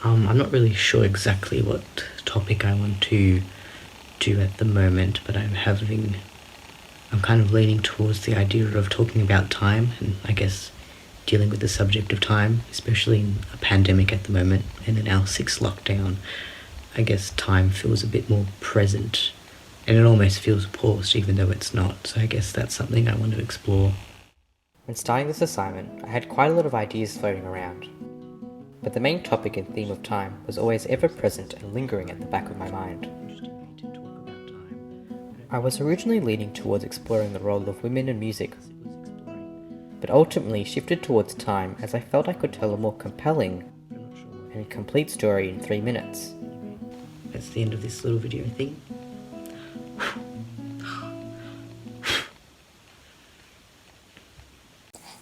I'm not really sure exactly what topic I want to do at the moment, but I'm kind of leaning towards the idea of talking about time and I guess dealing with the subject of time, especially in a pandemic at the moment and in our sixth lockdown. I guess time feels a bit more present and it almost feels paused even though it's not. So I guess that's something I want to explore. When starting this assignment, I had quite a lot of ideas floating around, but the main topic and theme of time was always ever present and lingering at the back of my mind. I was originally leaning towards exploring the role of women in music, but ultimately shifted towards time as I felt I could tell a more compelling and complete story in 3 minutes. That's the end of this little video thing.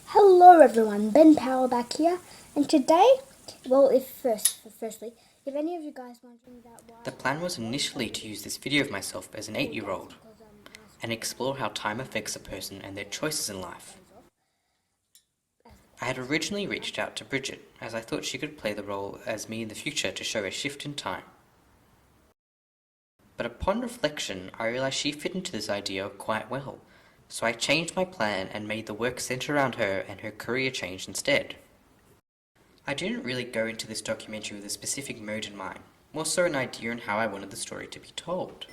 Hello everyone, Ben Power back here, and today, firstly, if any of you guys wondering about why... The plan was initially to use this video of myself as an 8-year-old and explore how time affects a person and their choices in life. I had originally reached out to Bridget as I thought she could play the role as me in the future to show a shift in time. But upon reflection, I realized she fit into this idea quite well, so I changed my plan and made the work center around her and her career change instead. I didn't really go into this documentary with a specific mode in mind, more so an idea on how I wanted the story to be told.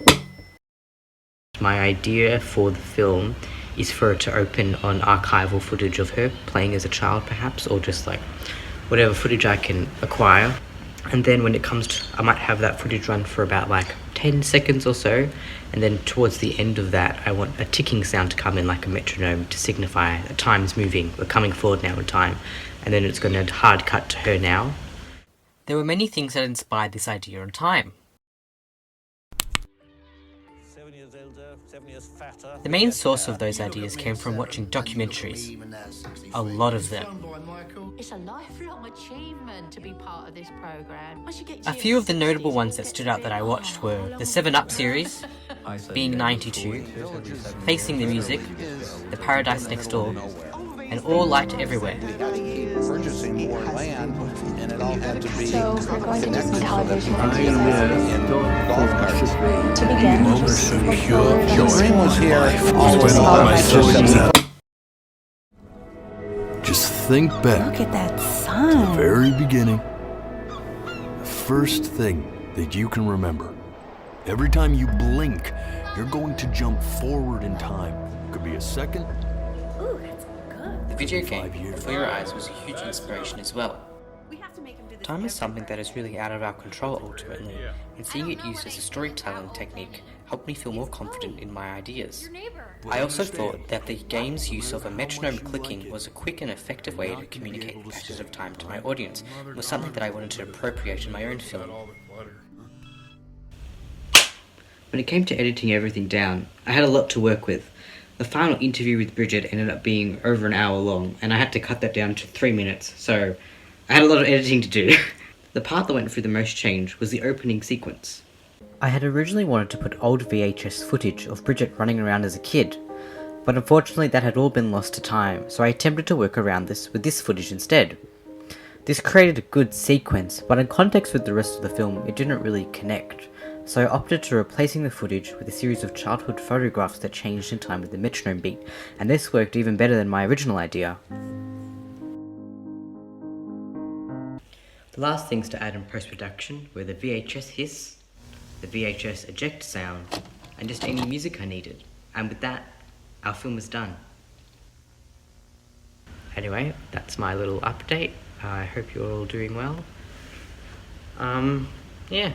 My idea for the film is for it to open on archival footage of her playing as a child perhaps, or just like whatever footage I can acquire. And then when it comes to, I might have that footage run for about like 10 seconds or so, and then towards the end of that I want a ticking sound to come in like a metronome to signify that time's moving, we're coming forward now in time, and then it's going to hard cut to her now. There were many things that inspired this idea on time. The main source of those ideas came from watching documentaries, a lot of them. It's a lifelong achievement to be part of this program. A few of the notable ones that stood out that I watched were the 7 Up series, Being 92, Facing the Music, The Paradise Next Door, and All Light Everywhere. Purchasing more land, and it all had to be So we're going to do some television in golf carts. to begin. Your dream was here. Just think back Look at that to the sun. very beginning. The first thing that you can remember. Every time you blink, you're going to jump forward in time. Could be a second. Ooh, that's good. The video game, Before Your Eyes, was a huge inspiration as well. Time is something that is really out of our control ultimately, and seeing it used as a storytelling technique helped me feel more confident in my ideas. I also thought that the game's use of a metronome clicking was a quick and effective way to communicate the passage of time to my audience, and was something that I wanted to appropriate in my own film. When it came to editing everything down, I had a lot to work with. The final interview with Bridget ended up being over an hour long, and I had to cut that down to 3 minutes, so I had a lot of editing to do. The part that went through the most change was the opening sequence. I had originally wanted to put old VHS footage of Bridget running around as a kid, but unfortunately that had all been lost to time, so I attempted to work around this with this footage instead. This created a good sequence, but in context with the rest of the film, it didn't really connect, so I opted to replacing the footage with a series of childhood photographs that changed in time with the metronome beat, and this worked even better than my original idea. The last things to add in post-production were the VHS hiss, the VHS eject sound, and just any music I needed. And with that, our film was done. Anyway, that's my little update. I hope you're all doing well. Yeah.